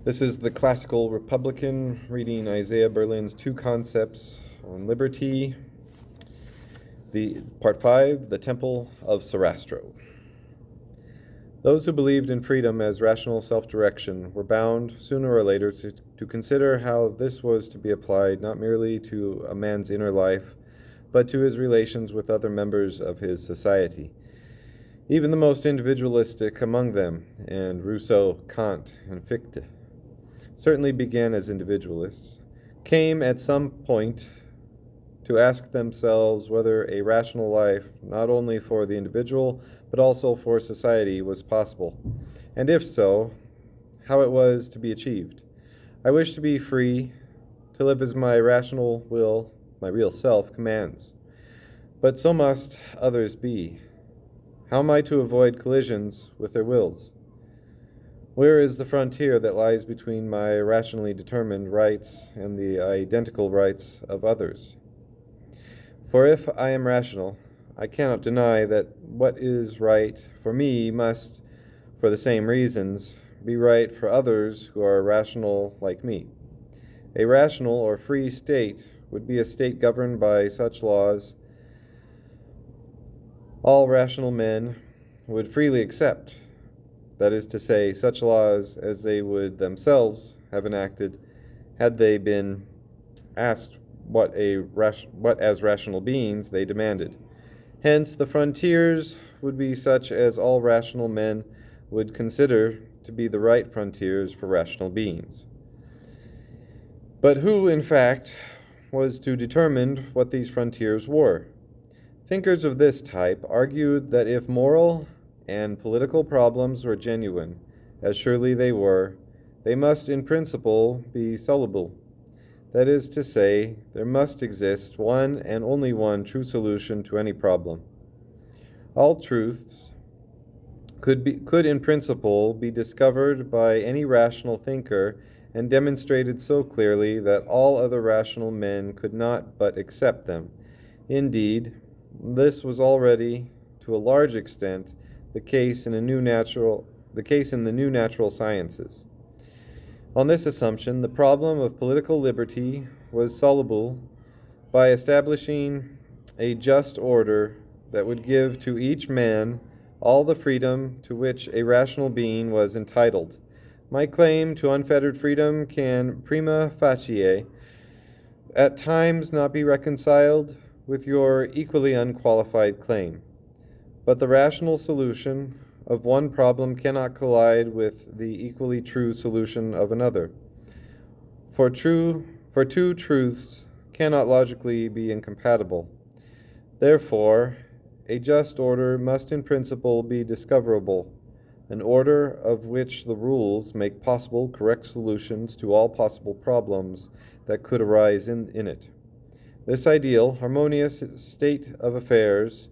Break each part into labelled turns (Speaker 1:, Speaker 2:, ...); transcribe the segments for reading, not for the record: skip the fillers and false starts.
Speaker 1: This is the Classical Republican reading Isaiah Berlin's Two Concepts on Liberty, Part 5, The Temple of Sarastro. Those who believed in freedom as rational self-direction were bound, sooner or later, to consider how this was to be applied not merely to a man's inner life, but to his relations with other members of his society. Even the most individualistic among them, and Rousseau, Kant, and Fichte, certainly began as individualists, came at some point to ask themselves whether a rational life, not only for the individual, but also for society, was possible, and if so, how it was to be achieved. I wish to be free, to live as my rational will, my real self, commands. But so must others be. How am I to avoid collisions with their wills? Where is the frontier that lies between my rationally determined rights and the identical rights of others? For if I am rational, I cannot deny that what is right for me must, for the same reasons, be right for others who are rational like me. A rational or free state would be a state governed by such laws all rational men would freely accept. That is to say, such laws as they would themselves have enacted had they been asked what as rational beings they demanded. Hence, the frontiers would be such as all rational men would consider to be the right frontiers for rational beings. But who, in fact, was to determine what these frontiers were? Thinkers of this type argued that if moral and political problems were genuine, as surely they were, they must in principle be soluble. That is to say, there must exist one and only one true solution to any problem. All truths could in principle be discovered by any rational thinker and demonstrated so clearly that all other rational men could not but accept them. Indeed, this was already, to a large extent, the case in the new natural sciences. On this assumption, the problem of political liberty was soluble by establishing a just order that would give to each man all the freedom to which a rational being was entitled. My claim to unfettered freedom can prima facie at times not be reconciled with your equally unqualified claim. But the rational solution of one problem cannot collide with the equally true solution of another. For two truths cannot logically be incompatible. Therefore, a just order must in principle be discoverable, an order of which the rules make possible correct solutions to all possible problems that could arise in it. This ideal, harmonious state of affairs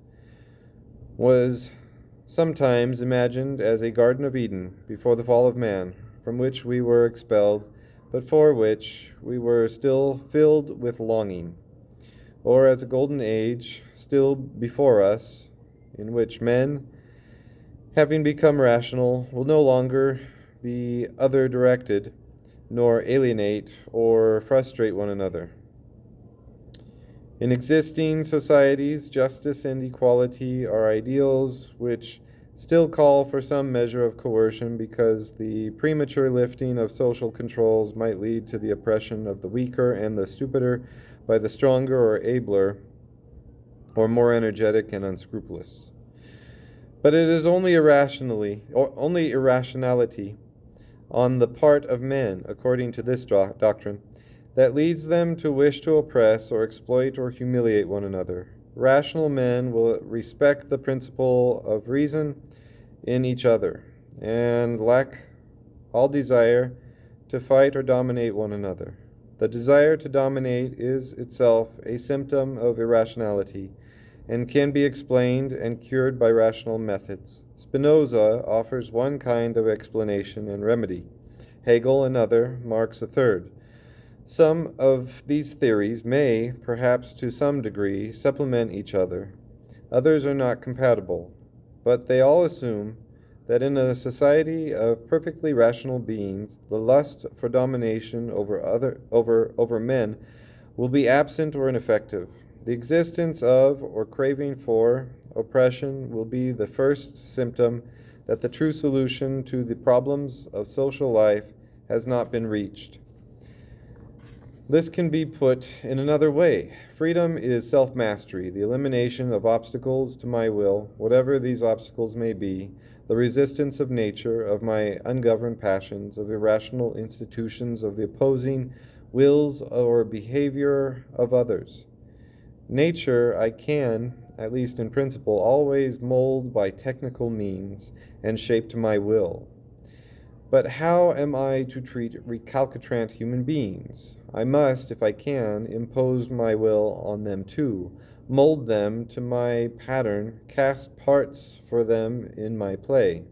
Speaker 1: was sometimes imagined as a Garden of Eden before the fall of man, from which we were expelled, but for which we were still filled with longing, or as a golden age still before us, in which men, having become rational, will no longer be other-directed, nor alienate or frustrate one another. In existing societies, justice and equality are ideals which still call for some measure of coercion because the premature lifting of social controls might lead to the oppression of the weaker and the stupider by the stronger or abler or more energetic and unscrupulous. But it is only irrationality on the part of men, according to this doctrine, that leads them to wish to oppress or exploit or humiliate one another. Rational men will respect the principle of reason in each other, and lack all desire to fight or dominate one another. The desire to dominate is itself a symptom of irrationality, and can be explained and cured by rational methods. Spinoza offers one kind of explanation and remedy, Hegel another, Marx a third. Some of these theories may, perhaps to some degree, supplement each other. Others are not compatible, but they all assume that in a society of perfectly rational beings, the lust for domination over men will be absent or ineffective. The existence of or craving for oppression will be the first symptom that the true solution to the problems of social life has not been reached. This can be put in another way. Freedom is self-mastery, the elimination of obstacles to my will, whatever these obstacles may be, the resistance of nature, of my ungoverned passions, of irrational institutions, of the opposing wills or behavior of others. Nature I can, at least in principle, always mold by technical means and shape to my will. But how am I to treat recalcitrant human beings? I must, if I can, impose my will on them too, mold them to my pattern, cast parts for them in my play.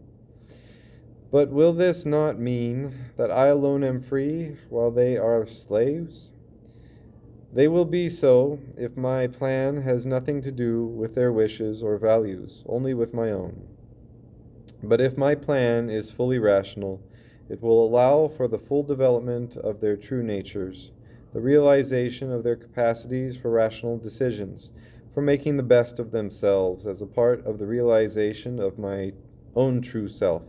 Speaker 1: But will this not mean that I alone am free, while they are slaves? They will be so if my plan has nothing to do with their wishes or values, only with my own. But if my plan is fully rational, it will allow for the full development of their true natures, the realization of their capacities for rational decisions, for making the best of themselves as a part of the realization of my own true self.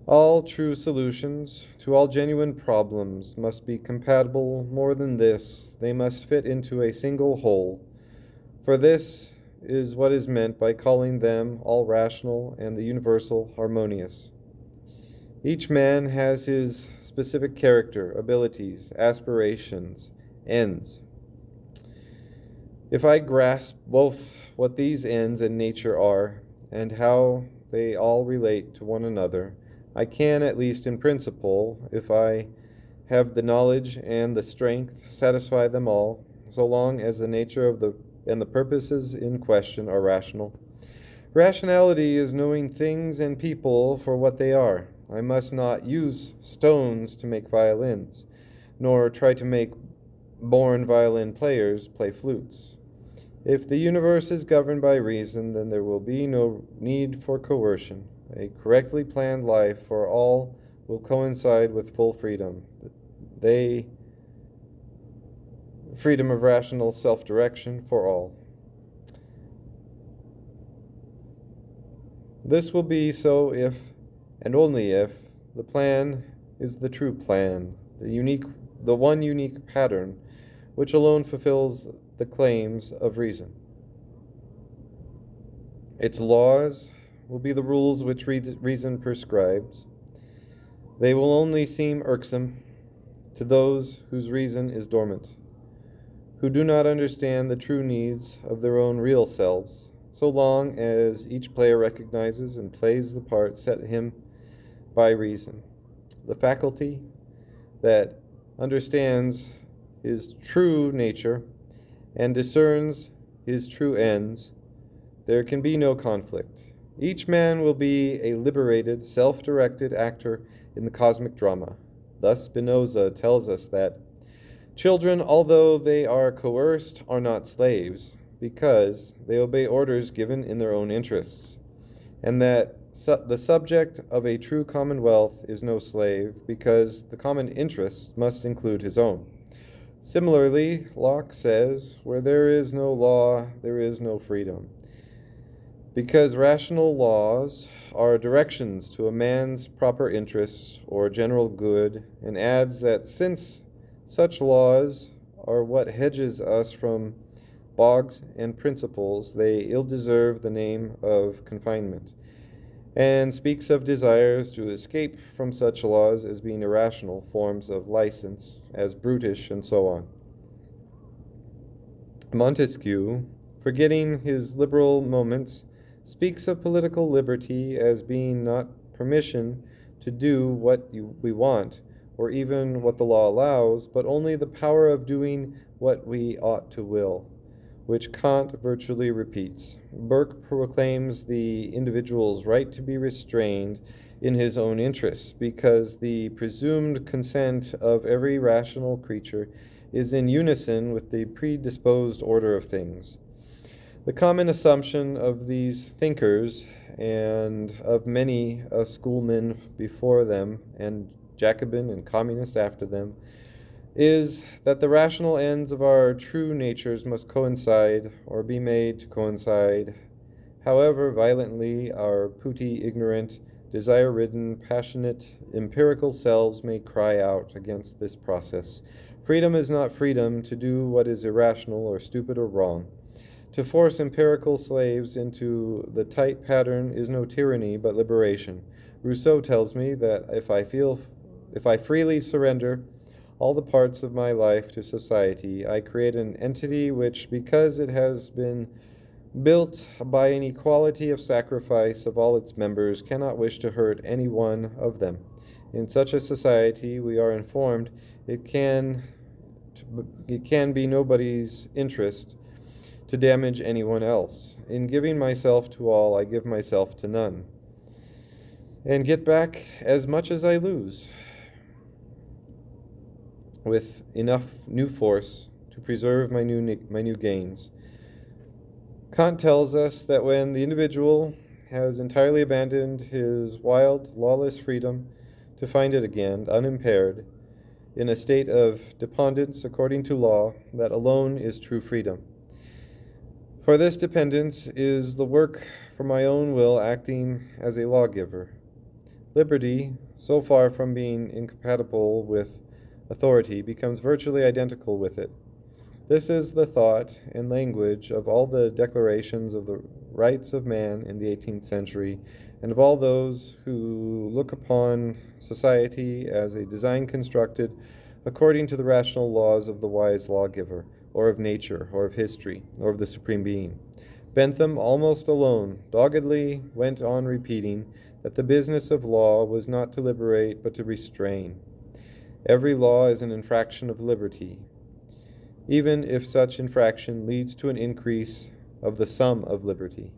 Speaker 1: All true solutions to all genuine problems must be compatible. More than this, they must fit into a single whole. For this is what is meant by calling them all rational and the universal harmonious. Each man has his specific character, abilities, aspirations, ends. If I grasp both what these ends and nature are, and how they all relate to one another, I can, at least in principle, if I have the knowledge and the strength, satisfy them all, so long as the nature of the purposes in question are rational. Rationality is knowing things and people for what they are. I must not use stones to make violins, nor try to make born violin players play flutes. If the universe is governed by reason, then there will be no need for coercion. A correctly planned life for all will coincide with full freedom. Freedom of rational self-direction for all. This will be so if, and only if, the plan is the true plan, the one unique pattern, which alone fulfills the claims of reason. Its laws will be the rules which reason prescribes. They will only seem irksome to those whose reason is dormant, who do not understand the true needs of their own real selves, so long as each player recognizes and plays the part set him by reason. The faculty that understands his true nature and discerns his true ends, there can be no conflict. Each man will be a liberated, self-directed actor in the cosmic drama. Thus Spinoza tells us that children, although they are coerced, are not slaves, because they obey orders given in their own interests, and that the subject of a true commonwealth is no slave, because the common interests must include his own. Similarly, Locke says, where there is no law, there is no freedom, because rational laws are directions to a man's proper interests or general good, and adds that since such laws are what hedges us from bogs and principles, they ill deserve the name of confinement, and speaks of desires to escape from such laws as being irrational forms of license, as brutish, and so on. Montesquieu, forgetting his liberal moments, speaks of political liberty as being not permission to do what we want, or even what the law allows, but only the power of doing what we ought to will, which Kant virtually repeats. Burke proclaims the individual's right to be restrained in his own interests, because the presumed consent of every rational creature is in unison with the predisposed order of things. The common assumption of these thinkers and of many schoolmen before them and Jacobin and communist after them is that the rational ends of our true natures must coincide or be made to coincide. However violently our putti, ignorant, desire-ridden, passionate, empirical selves may cry out against this process. Freedom is not freedom to do what is irrational or stupid or wrong. To force empirical slaves into the tight pattern is no tyranny but liberation. Rousseau tells me that if I freely surrender all the parts of my life to society, I create an entity which, because it has been built by an equality of sacrifice of all its members, cannot wish to hurt any one of them. In such a society, we are informed, it can be nobody's interest to damage anyone else. In giving myself to all, I give myself to none, and get back as much as I lose, with enough new force to preserve my new gains. Kant tells us that when the individual has entirely abandoned his wild, lawless freedom to find it again, unimpaired, in a state of dependence according to law, that alone is true freedom. For this dependence is the work for my own will acting as a lawgiver. Liberty, so far from being incompatible with authority, becomes virtually identical with it. This is the thought and language of all the declarations of the rights of man in the 18th century, and of all those who look upon society as a design constructed according to the rational laws of the wise lawgiver, or of nature, or of history, or of the Supreme Being. Bentham, almost alone, doggedly went on repeating that the business of law was not to liberate, but to restrain. Every law is an infraction of liberty, even if such infraction leads to an increase of the sum of liberty.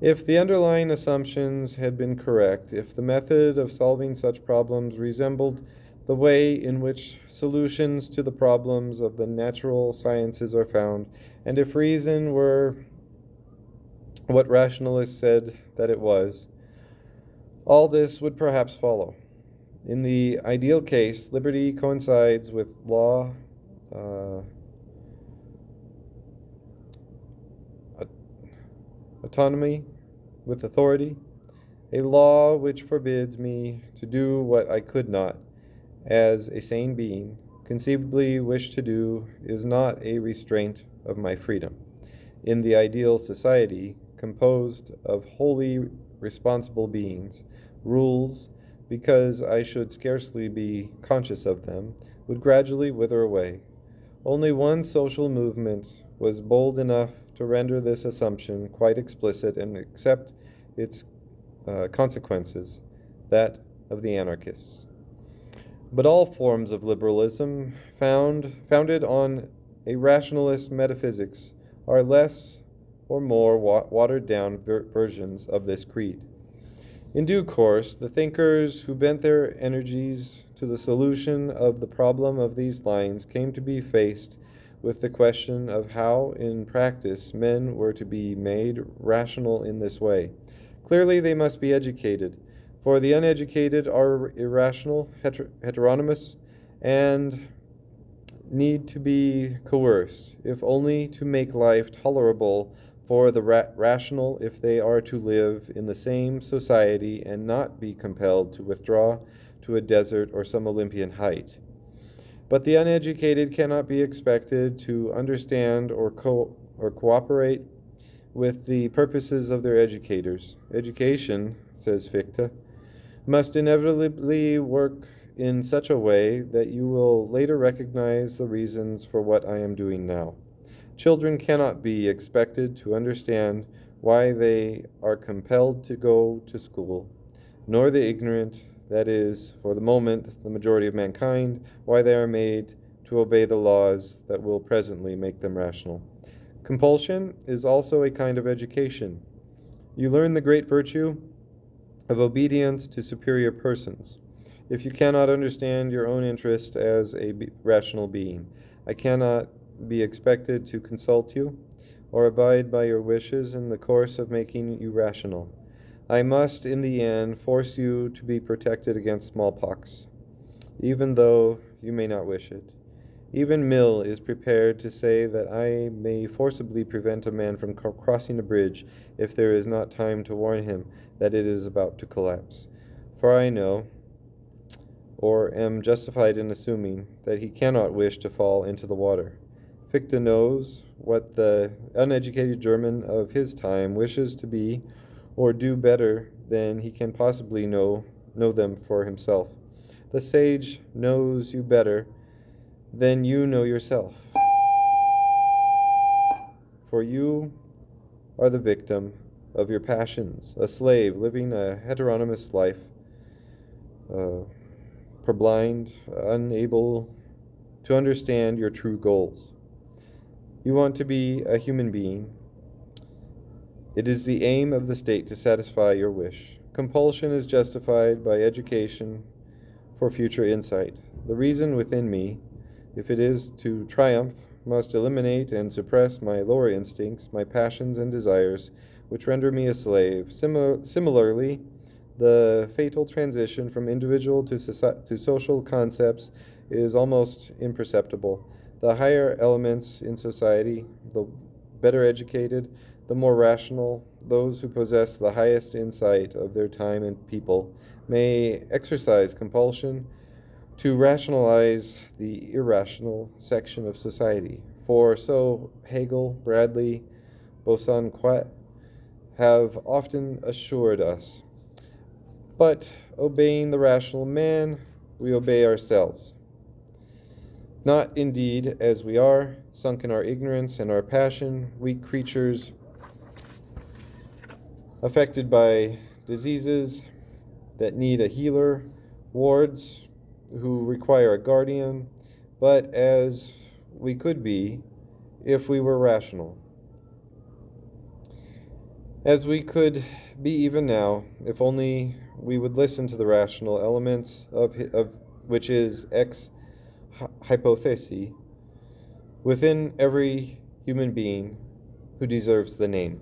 Speaker 1: If the underlying assumptions had been correct, if the method of solving such problems resembled the way in which solutions to the problems of the natural sciences are found, and if reason were what rationalists said that it was, all this would perhaps follow. In the ideal case, liberty coincides with law, autonomy, with authority, a law which forbids me to do what I could not, as a sane being, conceivably wish to do, is not a restraint of my freedom. In the ideal society, composed of wholly responsible beings, rules, because I should scarcely be conscious of them, would gradually wither away. Only one social movement was bold enough to render this assumption quite explicit and accept its consequences, that of the anarchists. But all forms of liberalism founded on a rationalist metaphysics are less or more watered down versions of this creed. In due course, the thinkers who bent their energies to the solution of the problem of these lines came to be faced with the question of how, in practice, men were to be made rational in this way. Clearly, they must be educated, for the uneducated are irrational, heteronymous, and need to be coerced, if only to make life tolerable for the rational, if they are to live in the same society and not be compelled to withdraw to a desert or some Olympian height. But the uneducated cannot be expected to understand or cooperate with the purposes of their educators. Education, says Fichte, must inevitably work in such a way that you will later recognize the reasons for what I am doing now. Children cannot be expected to understand why they are compelled to go to school, nor the ignorant, that is, for the moment, the majority of mankind, why they are made to obey the laws that will presently make them rational. Compulsion is also a kind of education. You learn the great virtue of obedience to superior persons. If you cannot understand your own interest as a rational being, I cannot be expected to consult you. or abide by your wishes in the course of making you rational. I must, in the end, force you to be protected against smallpox, even though you may not wish it. Even Mill is prepared to say that I may forcibly prevent a man from crossing a bridge if there is not time to warn him that it is about to collapse. For I know, or am justified in assuming, that he cannot wish to fall into the water. Fichte knows what the uneducated German of his time wishes to be or do better than he can possibly know them for himself. The sage knows you better than you know yourself, for you are the victim of your passions, a slave living a heteronymous life, purblind, unable to understand your true goals. You want to be a human being. It is the aim of the state to satisfy your wish. Compulsion is justified by education for future insight. The reason within me, if it is to triumph, must eliminate and suppress my lower instincts, my passions and desires, which render me a slave. Similarly, the fatal transition from individual to social concepts is almost imperceptible. The higher elements in society, the better educated, the more rational, those who possess the highest insight of their time and people, may exercise compulsion to rationalize the irrational section of society. For so Hegel, Bradley, Bosanquet have often assured us. But obeying the rational man, we obey ourselves. Not indeed as we are, sunk in our ignorance and our passion, weak creatures affected by diseases that need a healer, wards who require a guardian, but as we could be if we were rational. As we could be even now, if only we would listen to the rational elements of which is ex hypothesi within every human being who deserves the name.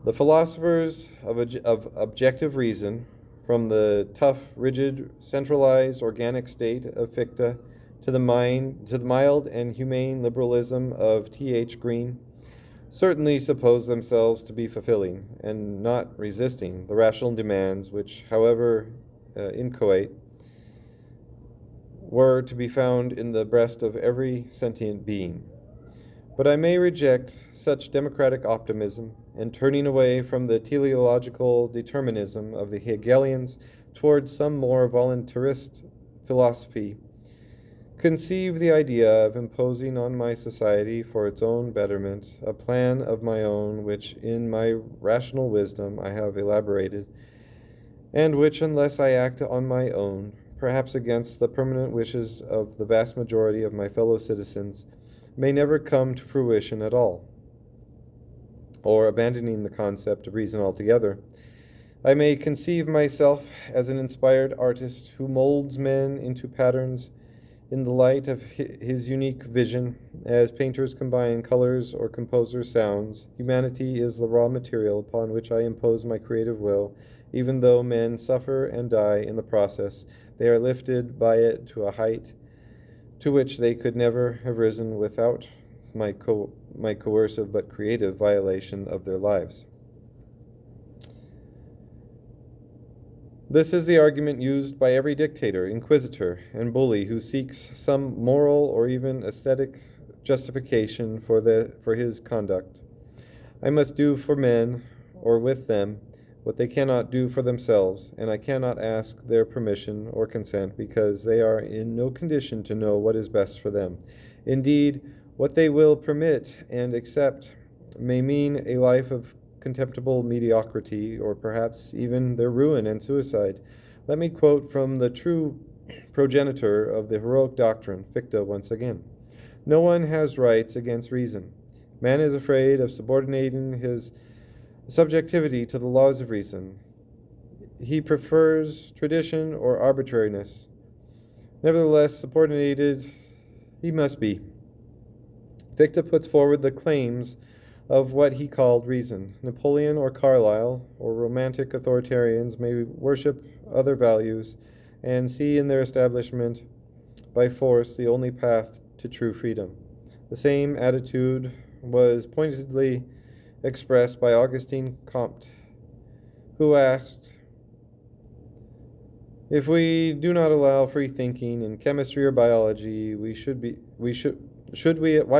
Speaker 1: The philosophers of objective reason, from the tough, rigid, centralized, organic state of Fichte to the mild and humane liberalism of T.H. Green, certainly suppose themselves to be fulfilling and not resisting the rational demands which, however inchoate, were to be found in the breast of every sentient being. But I may reject such democratic optimism, and turning away from the teleological determinism of the Hegelians towards some more voluntarist philosophy, conceive the idea of imposing on my society for its own betterment a plan of my own which in my rational wisdom I have elaborated, and which, unless I act on my own, perhaps against the permanent wishes of the vast majority of my fellow citizens, may never come to fruition at all. Or, abandoning the concept of reason altogether, I may conceive myself as an inspired artist who molds men into patterns in the light of his unique vision. As painters combine colors or composers sounds, humanity is the raw material upon which I impose my creative will. Even though men suffer and die in the process, they are lifted by it to a height to which they could never have risen without my coercive but creative violation of their lives. This is the argument used by every dictator, inquisitor, and bully who seeks some moral or even aesthetic justification for his conduct. I must do for men, or with them, what they cannot do for themselves, and I cannot ask their permission or consent because they are in no condition to know what is best for them. Indeed, what they will permit and accept may mean a life of contemptible mediocrity, or perhaps even their ruin and suicide. Let me quote from the true progenitor of the heroic doctrine, Fichte, once again. No one has rights against reason. Man is afraid of subordinating his subjectivity to the laws of reason. He prefers tradition or arbitrariness. Nevertheless, subordinated he must be. Fichte puts forward the claims of what he called reason. Napoleon or Carlyle or romantic authoritarians may worship other values and see in their establishment by force the only path to true freedom. The same attitude was pointedly expressed by Auguste Comte, who asked, "If we do not allow free thinking in chemistry or biology, why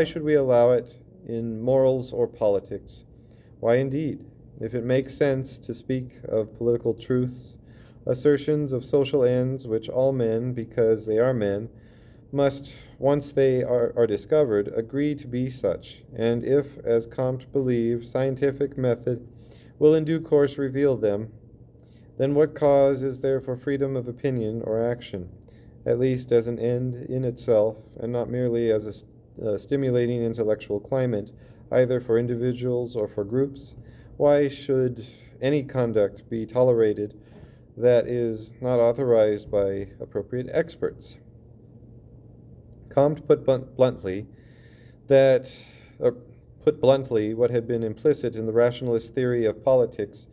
Speaker 1: should we allow it in morals or politics? Why indeed? If it makes sense to speak of political truths, assertions of social ends which all men, because they are men, must, once they are discovered, agree to be such, and if, as Comte believes, scientific method will in due course reveal them, then what cause is there for freedom of opinion or action, at least as an end in itself, and not merely as a stimulating intellectual climate, either for individuals or for groups? Why should any conduct be tolerated that is not authorized by appropriate experts?" Comte put bluntly what had been implicit in the rationalist theory of politics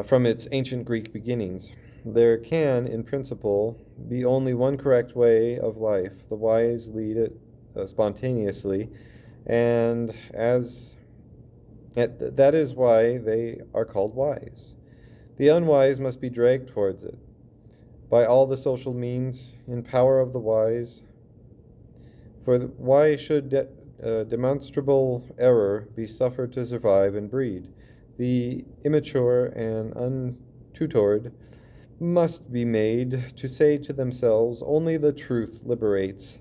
Speaker 1: from its ancient Greek beginnings. There can, in principle, be only one correct way of life. The wise lead it spontaneously, and that is why they are called wise. The unwise must be dragged towards it by all the social means in power of the wise. For why should demonstrable error be suffered to survive and breed? The immature and untutored must be made to say to themselves, "Only the truth liberates,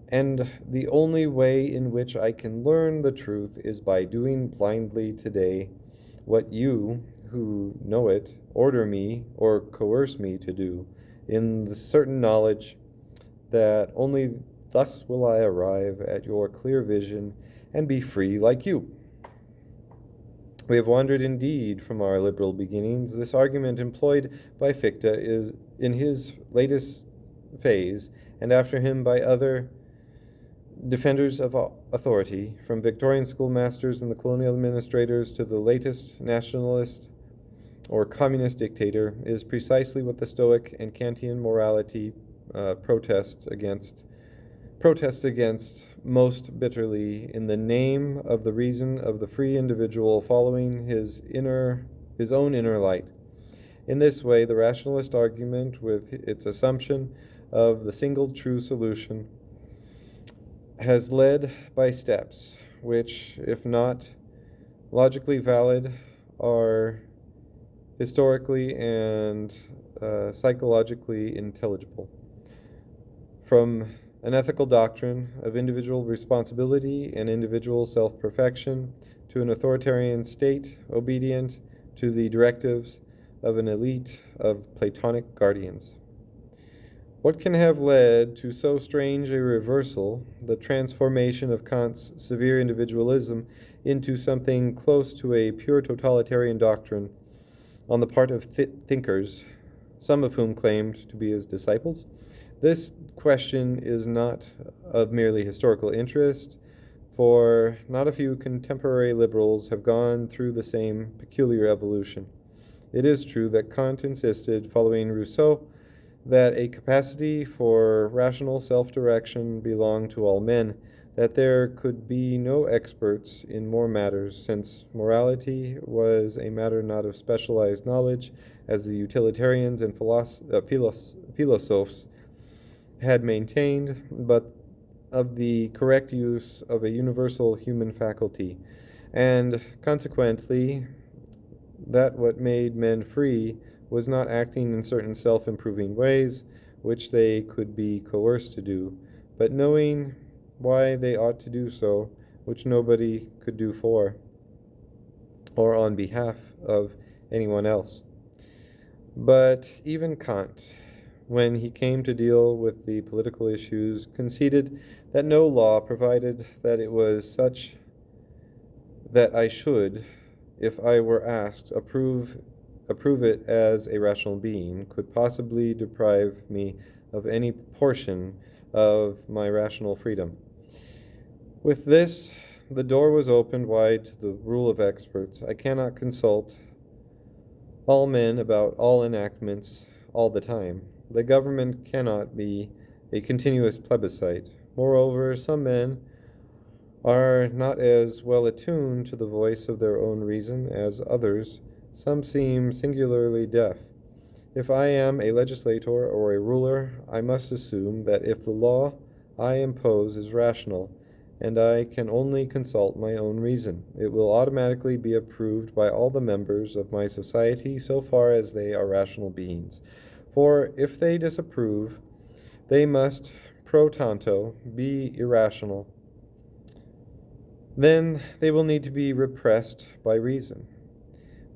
Speaker 1: and the only way in which I can learn the truth is by doing blindly today what you, who know it, order me or coerce me to do, in the certain knowledge that only thus will I arrive at your clear vision and be free like you." We have wandered indeed from our liberal beginnings. This argument employed by Fichte is in his latest phase, and after him by other defenders of authority, from Victorian schoolmasters and the colonial administrators to the latest nationalist or communist dictator, is precisely what the Stoic and Kantian morality protest against most bitterly, in the name of the reason of the free individual following his own inner light. In this way, the rationalist argument, with its assumption of the single true solution, has led by steps which, if not logically valid, are historically and psychologically intelligible. From an ethical doctrine of individual responsibility and individual self-perfection to an authoritarian state obedient to the directives of an elite of Platonic guardians. What can have led to so strange a reversal, the transformation of Kant's severe individualism into something close to a pure totalitarian doctrine on the part of thinkers, some of whom claimed to be his disciples? This question is not of merely historical interest, for not a few contemporary liberals have gone through the same peculiar evolution. It is true that Kant insisted, following Rousseau, that a capacity for rational self-direction belonged to all men, that there could be no experts in more matters, since morality was a matter not of specialized knowledge, as the utilitarians and philosophers had maintained, but of the correct use of a universal human faculty, and consequently that what made men free was not acting in certain self-improving ways which they could be coerced to do, but knowing why they ought to do so, which nobody could do for or on behalf of anyone else. But even Kant, when he came to deal with the political issues, conceded that no law, provided that it was such that I should, if I were asked, approve it as a rational being, could possibly deprive me of any portion of my rational freedom. With this, the door was opened wide to the rule of experts. I cannot consult all men about all enactments all the time. The government cannot be a continuous plebiscite. Moreover, some men are not as well attuned to the voice of their own reason as others. Some seem singularly deaf. If I am a legislator or a ruler, I must assume that if the law I impose is rational, and I can only consult my own reason, it will automatically be approved by all the members of my society so far as they are rational beings. For if they disapprove, they must pro tanto be irrational. Then they will need to be repressed by reason.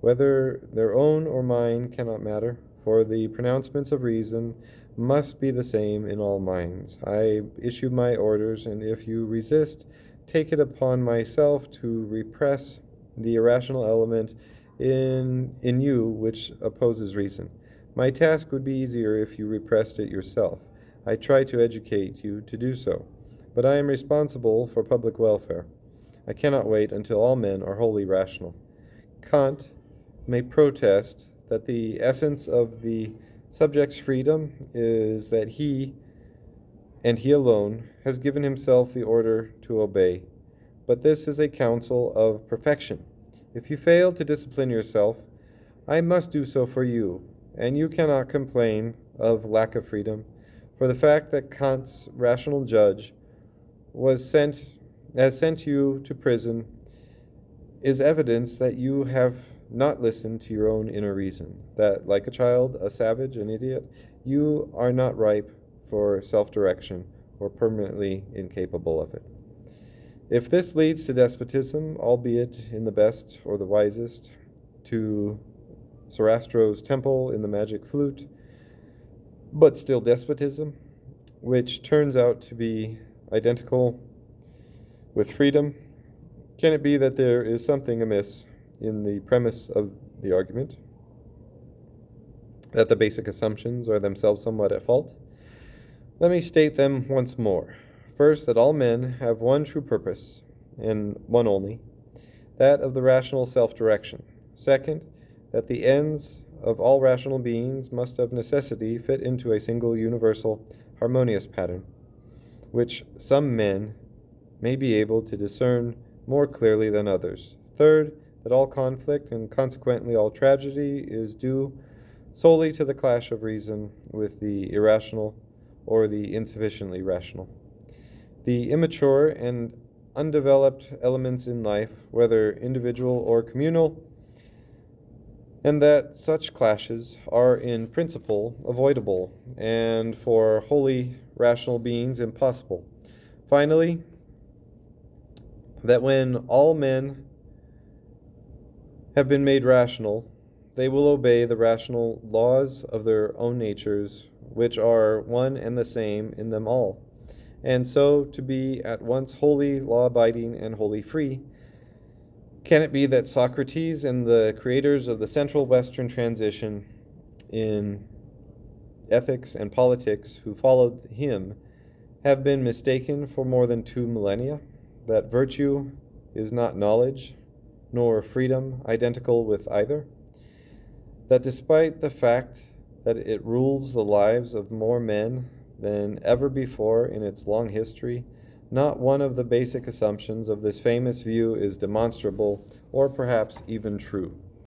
Speaker 1: Whether their own or mine cannot matter, for the pronouncements of reason must be the same in all minds. I issue my orders, and if you resist, take it upon myself to repress the irrational element in you which opposes reason. My task would be easier if you repressed it yourself. I try to educate you to do so, but I am responsible for public welfare. I cannot wait until all men are wholly rational. Kant may protest that the essence of the subject's freedom is that he, and he alone, has given himself the order to obey. But this is a counsel of perfection. If you fail to discipline yourself, I must do so for you, and you cannot complain of lack of freedom, for the fact that Kant's rational judge has sent you to prison is evidence that you have not listened to your own inner reason, that, like a child, a savage, an idiot, you are not ripe for self-direction or permanently incapable of it. If this leads to despotism, albeit in the best or the wisest, to Sarastro's temple in the magic flute, but still despotism, which turns out to be identical with freedom, can it be that there is something amiss in the premise of the argument, that the basic assumptions are themselves somewhat at fault? Let me state them once more. First, that all men have one true purpose, and one only, that of the rational self-direction. Second, that the ends of all rational beings must of necessity fit into a single universal harmonious pattern, which some men may be able to discern more clearly than others. Third, that all conflict and consequently all tragedy is due solely to the clash of reason with the irrational or the insufficiently rational. The immature and undeveloped elements in life, whether individual or communal, and that such clashes are in principle avoidable and for wholly rational beings impossible. Finally, that when all men have been made rational, they will obey the rational laws of their own natures, which are one and the same in them all, and so to be at once wholly law-abiding and wholly free. Can it be that Socrates and the creators of the Central Western transition in ethics and politics who followed him have been mistaken for more than 2 millennia? That virtue is not knowledge, nor freedom identical with either? That despite the fact that it rules the lives of more men than ever before in its long history, not one of the basic assumptions of this famous view is demonstrable or perhaps even true?